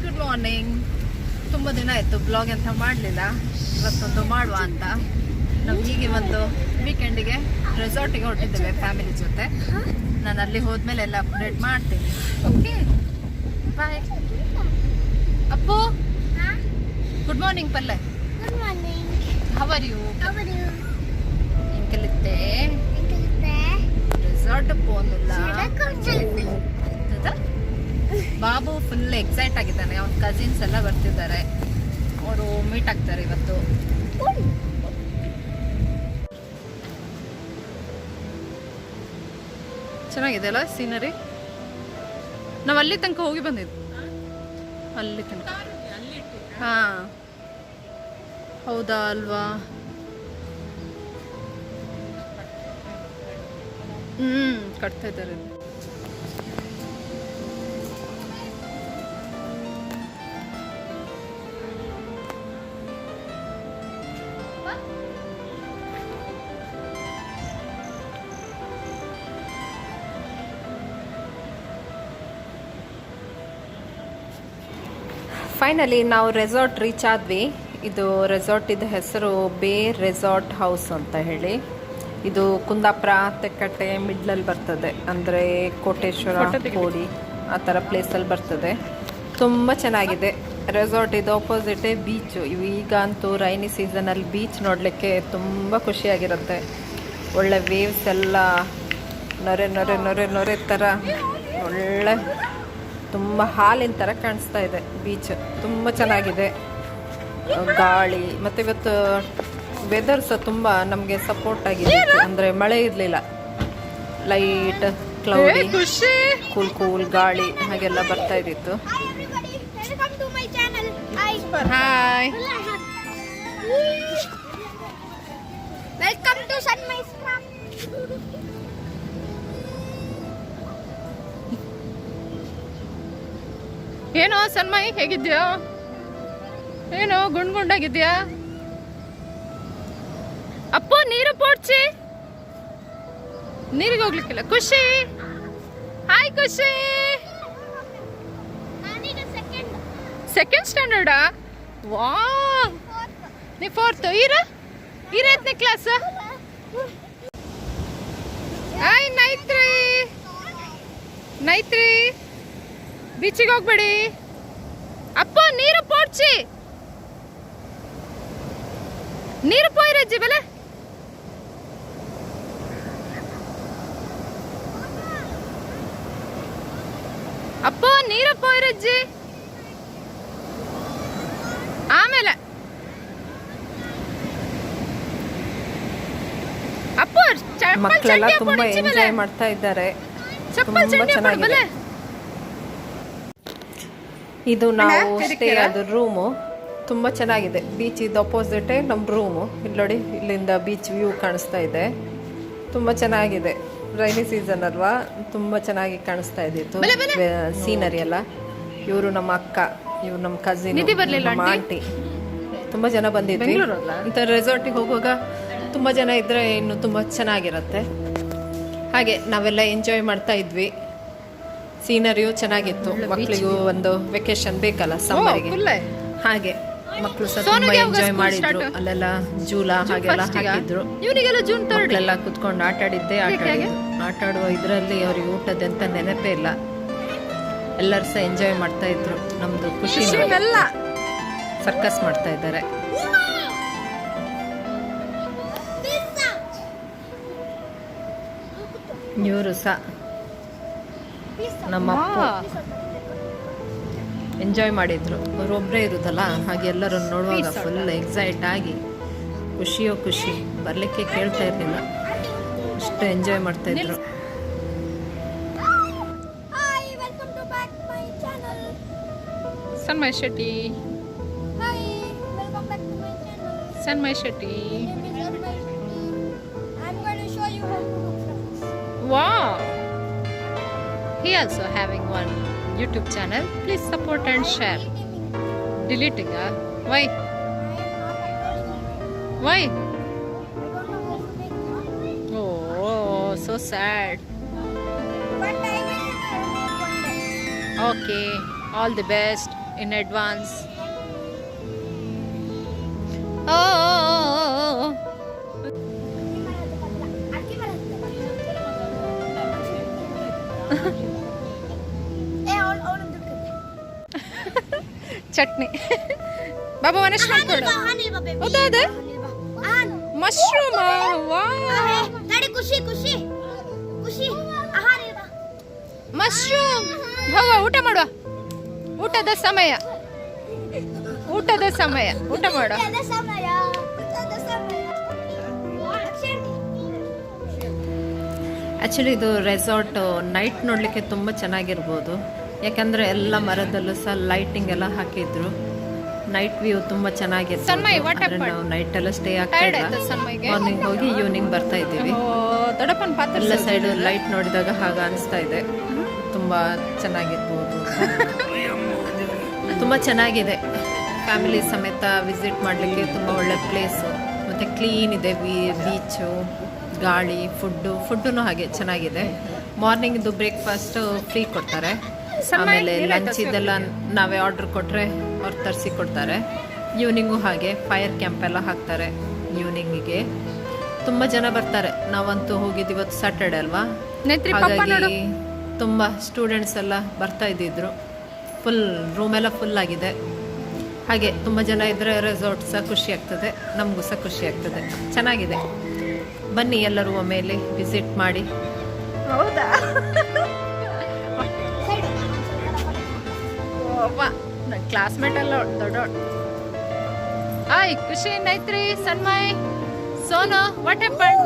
Good morning. ತುಂಬ ದಿನ ಆಯಿತು ಬ್ಲಾಗ್ ಅಂತ ಮಾಡಲಿಲ್ಲ, ಇವತ್ತೊಂದು ಮಾಡುವ ಅಂತ. ನಾವು ಹೀಗೆ ಒಂದು ವೀಕೆಂಡಿಗೆ ರೆಸಾರ್ಟಿಗೆ ಹೊರಟಿದ್ದೇವೆ ಫ್ಯಾಮಿಲಿ ಜೊತೆ. ನಾನು ಅಲ್ಲಿ ಹೋದ್ಮೇಲೆ ಎಲ್ಲ ಅಪ್ಡೇಟ್ ಮಾಡ್ತೀನಿ. Okay, bye. Appu, good morning ಪಲ್ಲೆ. Good morning. How are you? How are you? ಇಂಕಲಿತ್ತೆ ರೆಸಾರ್ಟ್ ಪೋನಿಲ್ಲ. ಬಾಬು ಫುಲ್ ಎಕ್ಸೈಟ್ ಆಗಿದ್ದಾನೆ. ಅವನ ಕಸಿನ್ಸ್ ಎಲ್ಲ ಬರ್ತಿದ್ದಾರೆ, ಅವರು ಮೀಟ್ ಆಗ್ತಾರೆ ಇವತ್ತು. ಚೆನ್ನಾಗಿದೆ ಅಲ್ಲ ಸೀನರಿ. ನಾವು ಅಲ್ಲಿ ತನಕ ಹೋಗಿ ಬಂದಿದ್ದು, ಅಲ್ಲಿ ತನಕ. ಹಾ, ಹೌದಾ ಅಲ್ವಾ? ಕಟ್ತಾ ಇದ್ದಾರೆ. ಫೈನಲಿ ನಾವು ರೆಸಾರ್ಟ್ ರೀಚ್ ಆದ್ವಿ. ಇದು ರೆಸಾರ್ಟಿದ ಹೆಸರು ಬೇ ರೆಸಾರ್ಟ್ ಹೌಸ್ ಅಂತ ಹೇಳಿ. ಇದು ಕುಂದಾಪುರ, ತೆಕ್ಕಟ್ಟೆ ಮಿಡ್ಲಲ್ಲಿ ಬರ್ತದೆ, ಅಂದರೆ ಕೋಟೇಶ್ವರ, ಕೋಡಿ ಆ ಥರ ಪ್ಲೇಸಲ್ಲಿ ಬರ್ತದೆ. ತುಂಬ ಚೆನ್ನಾಗಿದೆ ರೆಸಾರ್ಟ್. ಇದು ಆಪೋಸಿಟೇ ಬೀಚು. ಈಗ ಅಂತೂ ರೈನಿ ಸೀಸನಲ್ಲಿ ಬೀಚ್ ನೋಡಲಿಕ್ಕೆ ತುಂಬ ಖುಷಿಯಾಗಿರುತ್ತೆ. ಒಳ್ಳೆ ವೇವ್ಸ್ ಎಲ್ಲ ನೊರೆ ನೊರೆ ನೊರೆ ನೊರೆ ಥರ ಒಳ್ಳೆ ತುಂಬ ಹಾಲಿನ ಥರ ಕಾಣಿಸ್ತಾ ಇದೆ ಬೀಚ್. ತುಂಬ ಚೆನ್ನಾಗಿದೆ. ಗಾಳಿ ಮತ್ತು ಇವತ್ತು ವೆದರ್ ಸಹ ತುಂಬ ನಮಗೆ ಸಪೋರ್ಟ್ ಆಗಿದೆ. ಅಂದರೆ ಮಳೆ ಇರಲಿಲ್ಲ, ಲೈಟ್ ಕ್ಲೌಡಿ, ಕೂಲ್ ಕೂಲ್ ಗಾಳಿ ಹಾಗೆಲ್ಲ ಬರ್ತಾ ಇದ್ದಿತ್ತು. Welcome to my channel. Hi, Welcome to Sunrise Craft. ಏನೋ ಸನ್ಮಯ್, ಹೇಗಿದ್ಯಾ? ಏನೋ ಗುಂಡ್ಗುಂಡಾಗಿದ್ಯಾ? ಅಪ್ಪ ನೀರು ಪೋಡ್ಚಿ, ನೀರಿಗೆ ಹೋಗ್ಲಿಕ್ಕಿಲ್ಲ. ಖುಷಿ, ಹಾಯ್ ಖುಷಿ. ಸೆಕೆಂಡ್ ಸ್ಟ್ಯಾಂಡರ್ಡಾ? ವಾ, ನೀ ಫೋರ್ತ್. ಎತ್ತನೇ ಕ್ಲಾಸ್? ಹಾಯ್ ನೈತ್ರಿ. ನೈತ್ರಿ, ಬೀಚಿಗೆ ಹೋಗ್ಬೇಡಿ. ಅಪ್ಪ ನೀರು ಪೋಡ್ಚಿ, ನೀರು ಪೋಯ್ರಜ್ಜಿ ಬೆಲೆ. ಅಪ್ಪ ನೀರು ಪೋಯ್ರಜ್ಜಿ. ಆಮೇಲೆ ಅಪ್ಪ ಮಕ್ಕಳೆಲ್ಲ ತುಂಬಾ ಎಂಜಾಯ್ ಮಾಡ್ತಾ ಇದ್ದಾರೆ. ತುಂಬಾ ಚೆನ್ನಾಗಿದೆ. ಇದು ನಾವು ಸ್ಟೇ ಆದ ರೂಮು. ತುಂಬ ಚೆನ್ನಾಗಿದೆ. ಬೀಚ್ ಇದು ಅಪೋಸಿಟೇ ನಮ್ಮ ರೂಮು. ಇಲ್ಲಿ ನೋಡಿ, ಇಲ್ಲಿಂದ ಬೀಚ್ ವ್ಯೂ ಕಾಣಿಸ್ತಾ ಇದೆ. ತುಂಬ ಚೆನ್ನಾಗಿದೆ. ರೈನಿ ಸೀಸನ್ ಅಲ್ವಾ, ತುಂಬ ಚೆನ್ನಾಗಿ ಕಾಣಿಸ್ತಾ ಇದ್ದಿತ್ತು ಸೀನರಿ ಎಲ್ಲ. ಇವರು ನಮ್ಮ ಅಕ್ಕ, ಇವ್ರು ನಮ್ಮ ಕಸಿನ್, ನಮ್ಮ ಆಂಟಿ. ತುಂಬ ಜನ ಬಂದಿದ್ವಿ. ಇಂಥ ರೆಸಾರ್ಟಿಗೆ ಹೋಗುವಾಗ ತುಂಬ ಜನ ಇದ್ದರೆ ಇನ್ನು ತುಂಬ ಚೆನ್ನಾಗಿರುತ್ತೆ. ಹಾಗೆ ನಾವೆಲ್ಲ ಎಂಜಾಯ್ ಮಾಡ್ತಾ ಇದ್ವಿ. ಸೀನರಿಯು ಚೆನ್ನಾಗಿತ್ತು. ಮಕ್ಕಳಿಗೂ ಒಂದು ವೆಕೇಶನ್ ಬೇಕಲ್ಲ ಸಮ್ಮರಿಗೆ, ಹಾಗೆ ಮಕ್ಕಳು ಸಹ ತುಂಬಾ ಎಂಜಾಯ್ ಮಾಡಿದ್ರು. ಅಲ್ಲೆಲ್ಲ ಜೂಲ ಹಾಗೆಲ್ಲ ಹಾಕಿದ್ರು. ಮಕ್ಕಳೆಲ್ಲ ಕುತ್ಕೊಂಡು ಆಟ ಆಡುವ ಇದರಲ್ಲಿ ಅವ್ರಿಗೆ ಊಟದಂತ ನೆನಪೇ ಇಲ್ಲ. ಎಲ್ಲರೂ ಸಹ ಎಂಜಾಯ್ ಮಾಡ್ತಾ ಇದ್ರು. ನಮ್ದು ಖುಷಿ ಸರ್ಕಸ್ ಮಾಡ್ತಾ ಇದ್ದಾರೆ. ಇವರು ಸಹ ನಮ್ಮ ಅಪ್ಪ ಎಂಜಾಯ್ ಮಾಡಿದ್ರು. ಅವರೊಬ್ಬರೇ ಇರುದಲ್ಲ, ಹಾಗೆ ಎಲ್ಲರೂ ನೋಡುವಾಗ ಫುಲ್ ಎಕ್ಸೈಟ್ ಆಗಿ ಖುಷಿಯೋ ಖುಷಿ, ಬರಲಿಕ್ಕೆ ಕೇಳ್ತಾ ಇರಲಿಲ್ಲ, ಅಷ್ಟು ಎಂಜಾಯ್ ಮಾಡ್ತಾ ಇದ್ರು. Hi, welcome to back my channel. ಸನ್ಮಯ್ Shetty. Hi, welcome back to my channel. ಸನ್ಮಯ್ Shetty. My name is Sunmay Shetty. I'm going to show you how to cook fries. Wow, he also having one YouTube channel. Please support and share. Deleting, why? Why? I don't know how to make it. Oh, so sad. But I will make one day. Okay, all the best. in advance. Chutney ಬಾಬಾ ಮನಶ್ ಮಾಡ್ಕೊಡು. ಹೌದಾ mushroom ಖುಷಿ ಖುಷಿ ಖುಷಿ mushroom. ಹೋಗ ಊಟ ಮಾಡುವ. ಊಟದ ಸಮಯ ಊಟ ಮಾಡುವ. ಆ್ಯಕ್ಚುಲಿ ಇದು ರೆಸಾರ್ಟ್ ನೈಟ್ ನೋಡಲಿಕ್ಕೆ ತುಂಬ ಚೆನ್ನಾಗಿರ್ಬೋದು, ಯಾಕಂದರೆ ಎಲ್ಲ ಮರದಲ್ಲೂ ಸಹ ಲೈಟಿಂಗ್ ಎಲ್ಲ ಹಾಕಿದ್ರು. ನೈಟ್ ವ್ಯೂ ತುಂಬ ಚೆನ್ನಾಗಿತ್ತು. ನಾವು ನೈಟ್ ಎಲ್ಲ ಸ್ಟೇ ಆಗ್ತಾ ಇಲ್ಲ, ಮಾರ್ನಿಂಗ್ ಹೋಗಿ ಈವ್ನಿಂಗ್ ಬರ್ತಾ ಇದ್ದೀವಿ. ಎಲ್ಲ ಸೈಡ್ ಲೈಟ್ ನೋಡಿದಾಗ ಹಾಗೆ ಅನಿಸ್ತಾ ಇದೆ, ತುಂಬ ಚೆನ್ನಾಗಿರ್ಬೋದು. ತುಂಬ ಚೆನ್ನಾಗಿದೆ, ಫ್ಯಾಮಿಲಿ ಸಮೇತ ವಿಸಿಟ್ ಮಾಡಲಿಕ್ಕೆ ತುಂಬ ಒಳ್ಳೆ ಪ್ಲೇಸು. ಮತ್ತು ಕ್ಲೀನ್ ಇದೆ, ಬೀಚು, ಗಾಳಿ, ಫುಡ್ಡು ಹಾಗೆ ಚೆನ್ನಾಗಿದೆ. ಮಾರ್ನಿಂಗ್ದು ಬ್ರೇಕ್ಫಾಸ್ಟು ಫ್ರೀ ಕೊಡ್ತಾರೆ. ಆಮೇಲೆ ಲಂಚ್ ಇದೆಲ್ಲ ನಾವೇ ಆರ್ಡ್ರ್ ಕೊಟ್ಟರೆ ಅವ್ರು ತರಿಸಿ ಕೊಡ್ತಾರೆ. ಈವ್ನಿಂಗು ಹಾಗೆ ಫೈರ್ ಕ್ಯಾಂಪ್ ಎಲ್ಲ ಹಾಕ್ತಾರೆ ಈವ್ನಿಂಗಿಗೆ. ತುಂಬ ಜನ ಬರ್ತಾರೆ. ನಾವಂತೂ ಹೋಗಿದ್ದು ಇವತ್ತು ಸ್ಯಾಟರ್ಡೆ ಅಲ್ವಾ, ಹಾಗಾಗಿ ತುಂಬ ಸ್ಟೂಡೆಂಟ್ಸ್ ಎಲ್ಲ ಬರ್ತಾ ಇದ್ದಿದ್ರು. ಫುಲ್ ರೂಮೆಲ್ಲ ಫುಲ್ ಆಗಿದೆ. ಹಾಗೆ ತುಂಬ ಜನ ಇದ್ದರೆ ರೆಸಾರ್ಟ್ ಸಹ ಖುಷಿ ಆಗ್ತದೆ, ನಮಗೂ ಸಹ ಖುಷಿ ಆಗ್ತದೆ. ಚೆನ್ನಾಗಿದೆ, ಬನ್ನಿ ಎಲ್ಲರೂ ಒಮ್ಮೆಲೆ ವಿಸಿಟ್ ಮಾಡಿ. ಹೌದಾ ನನ್ನ ಕ್ಲಾಸ್ಮೇಟ್ ಎಲ್ಲ ದೊಡ್ಡ. ಆಯ್ ಖುಷಿ ಏನೈತ್ರಿ ಸನ್ಮಯ್ ಸೋನು? What happen?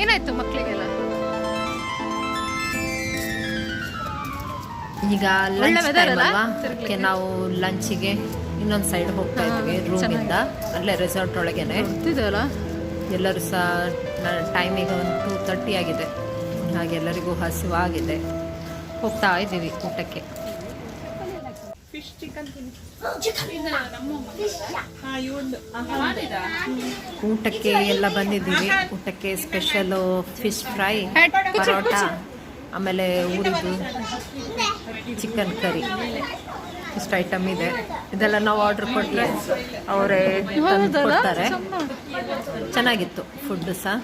ಏನಾಯ್ತು ಮಕ್ಕಳಿಗೆಲ್ಲ? ಈಗ ಲಂಚ್ ಟೈಮ್ ಅಲ್ವಾ, ಅದಕ್ಕೆ ನಾವು ಲಂಚಿಗೆ ಇನ್ನೊಂದು ಸೈಡ್ ಹೋಗ್ತಾ ಇದ್ವಿ ರೂಮಿಂದ, ಅಲ್ಲೇ ರೆಸಾರ್ಟ್ ಒಳಗೇನೆ. ಎಲ್ಲರೂ ಸಹ ಟೈಮಿಗೆ ಒಂದು 2:30 ಆಗಿದೆ, ಹಾಗೆ ಎಲ್ಲರಿಗೂ ಹಸಿವಾಗಿದೆ. ಹೋಗ್ತಾ ಇದ್ದೀವಿ ಊಟಕ್ಕೆ. ಊಟಕ್ಕೆ ಎಲ್ಲ ಬಂದಿದ್ದೀವಿ. ಊಟಕ್ಕೆ ಸ್ಪೆಷಲು ಫಿಶ್ ಫ್ರೈ, ಪರೋಟ, ಆಮೇಲೆ ಉರಿದು ಚಿಕನ್ ಕರಿ, ಇಷ್ಟು ಐಟಮ್ ಇದೆ. ಇದೆಲ್ಲ ನಾವು ಆರ್ಡ್ರ್ ಕೊಟ್ಟರೆ ಅವರೇ ತಂದು ಕೊಡ್ತಾರೆ. ಚೆನ್ನಾಗಿತ್ತು ಫುಡ್ಡು ಸಹ.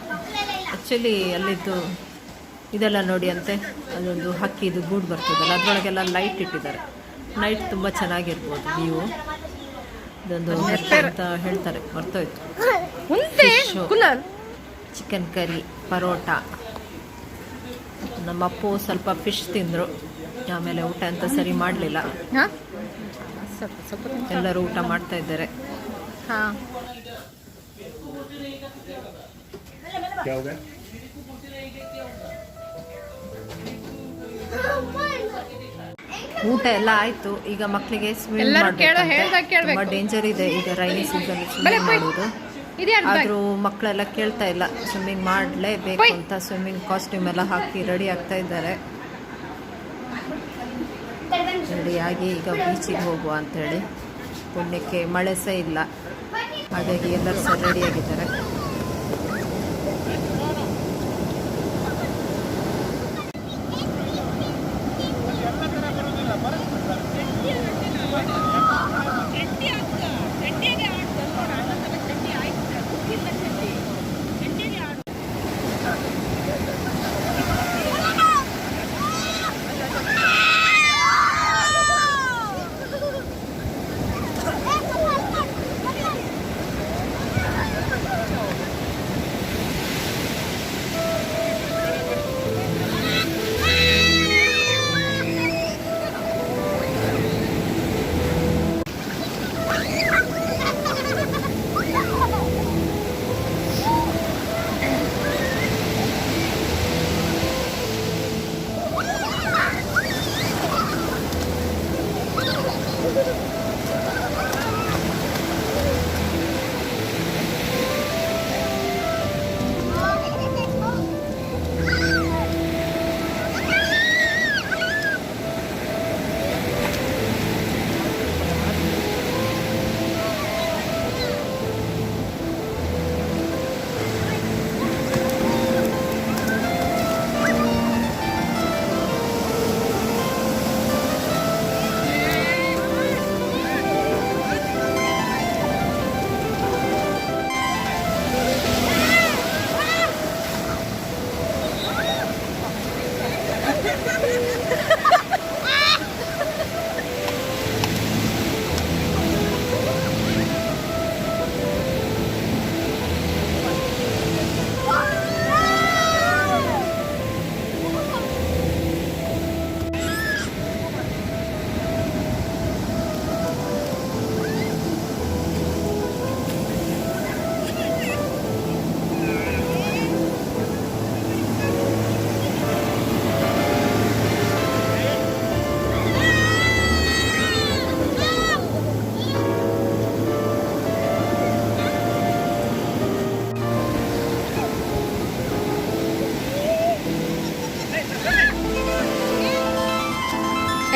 ಆ್ಯಕ್ಚುಲಿ ಅಲ್ಲಿದ್ದು ಇದೆಲ್ಲ ನೋಡಿ ಅಂತೆ, ಅದೊಂದು ಹಕ್ಕಿದು ಗೂಡು ಬರ್ತದಲ್ಲ, ಅದರೊಳಗೆಲ್ಲ ಲೈಟ್ ಇಟ್ಟಿದ್ದಾರೆ. ನೈಟ್ ತುಂಬ ಚೆನ್ನಾಗಿರ್ಬೋದು ವ್ಯೂ. ಇದೊಂದು ಅಂತ ಹೇಳ್ತಾರೆ, ಬರ್ತೋಯ್ತು. Chicken curry, paratha. ನಮ್ಮ ಅಪ್ಪು ಸ್ವಲ್ಪ ಫಿಶ್ ತಿಂದರು, ಆಮೇಲೆ ಊಟ ಅಂತ ಸರಿ ಮಾಡಲಿಲ್ಲ. ಎಲ್ಲರೂ ಊಟ ಮಾಡ್ತಾ ಇದ್ದಾರೆ. ಊಟ ಎಲ್ಲ ಆಯ್ತು. ಈಗ ಮಕ್ಕಳಿಗೆ ಸ್ವಿಮ್ ತುಂಬ ಡೇಂಜರ್ ಇದೆ ಈಗ ರೈನಿ ಸೀಸನ್ ಸ್ವಿಮ್ಮಿಂಗ್ ಮಾಡೋದು. ಆದರೂ ಮಕ್ಕಳೆಲ್ಲ ಕೇಳ್ತಾ ಇಲ್ಲ, ಸ್ವಿಮ್ಮಿಂಗ್ ಮಾಡಲೇಬೇಕು ಅಂತ ಸ್ವಿಮ್ಮಿಂಗ್ ಕಾಸ್ಟ್ಯೂಮ್ ಎಲ್ಲ ಹಾಕಿ ರೆಡಿ ಆಗ್ತಾ ಇದ್ದಾರೆ. ರೆಡಿಯಾಗಿ ಈಗ ಬೀಚಿಗೆ ಹೋಗುವ ಅಂಥೇಳಿ. ಪುಣ್ಯಕ್ಕೆ ಮಳೆ ಸಹ ಇಲ್ಲ, ಹಾಗಾಗಿ ಎಲ್ಲರೂ ಸಹ ರೆಡಿಯಾಗಿದ್ದಾರೆ.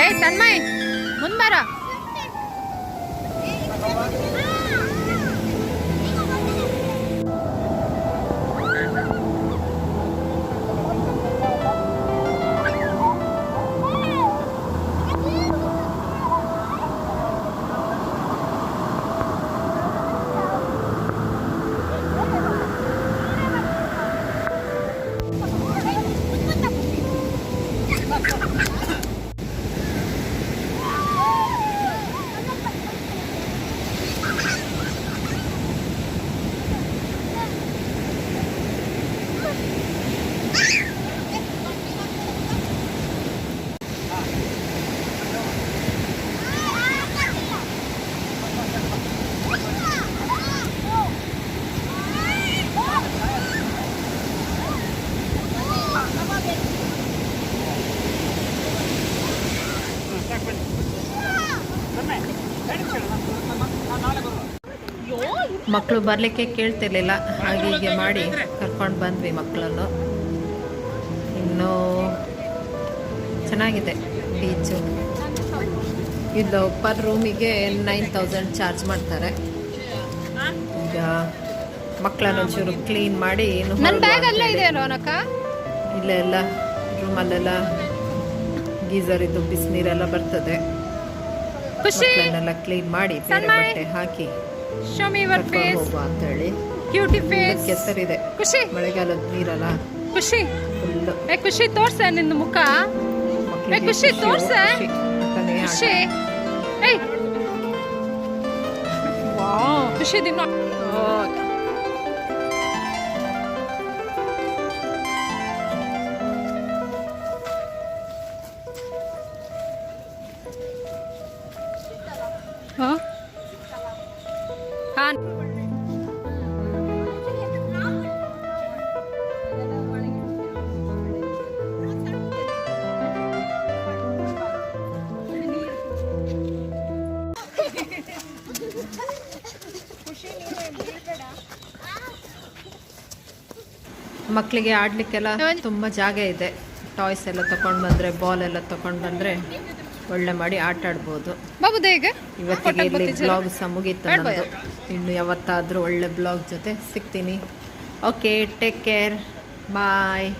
ಏ ಸನ್ಮಯ್ ಮುಂದ್ಬಾರ. ಮಕ್ಕಳು ಬರಲಿಕ್ಕೆ ಕೇಳ್ತಿರ್ಲಿಲ್ಲ, ಹಾಗೆ ಹೀಗೆ ಮಾಡಿ ಕರ್ಕೊಂಡು ಬಂದ್ವಿ ಮಕ್ಕಳನ್ನು. ಇನ್ನೂ ಚೆನ್ನಾಗಿದೆ ಬೀಚು. ಇದು ಪರ್ ರೂಮಿಗೆ 9,000 ಚಾರ್ಜ್ ಮಾಡ್ತಾರೆ. ಈಗ ಮಕ್ಕಳನ್ನು ಒಂಚೂರು ಕ್ಲೀನ್ ಮಾಡಿ ಇಲ್ಲೆಲ್ಲ ರೂಮಲ್ಲೆಲ್ಲ ಗೀಸರ್ ಇದ್ದು ಬಿಸಿನೀರೆಲ್ಲ ಬರ್ತದೆ. ಮಕ್ಕಳನ್ನೆಲ್ಲ ಕ್ಲೀನ್ ಮಾಡಿ ಬೇರೆ ಬಟ್ಟೆ ಹಾಕಿ ಹೋಗುವ ಅಂತ ಹೇಳಿ. ಕೆಸರಿದೆ, ಮಳೆಗಾಲದ ನೀರಲ್ಲ. ಖುಷಿ ಫುಲ್ಲು ಖುಷಿ ತೋರ್ಸ ನಿನ್ನ ಮುಖ. ಖುಷಿ ತೋರ್ಸ. ಖುಷಿ ಖುಷಿ ದಿನ ಮಕ್ಕಳಿಗೆ ಆಡ್ಲಿಕ್ಕೆಲ್ಲ ತುಂಬ ಜಾಗ ಇದೆ. ಟಾಯ್ಸ್ ಎಲ್ಲ ತಗೊಂಡು ಬಂದರೆ, ಬಾಲ್ ಎಲ್ಲ ತಗೊಂಡು ಬಂದರೆ ಒಳ್ಳೆ ಮಾಡಿ ಆಟ ಆಡ್ಬೋದು. ಇವತ್ತಿಗೆ ಇಲ್ಲಿ ಬ್ಲಾಗ್ ಸಹ ಮುಗೀತು ನಮ್ಮದು. ಇನ್ನು ಯಾವತ್ತಾದರೂ ಒಳ್ಳೆ ಬ್ಲಾಗ್ ಜೊತೆ ಸಿಗ್ತೀನಿ. ಓಕೆ, ಟೇಕ್ ಕೇರ್, ಬಾಯ್.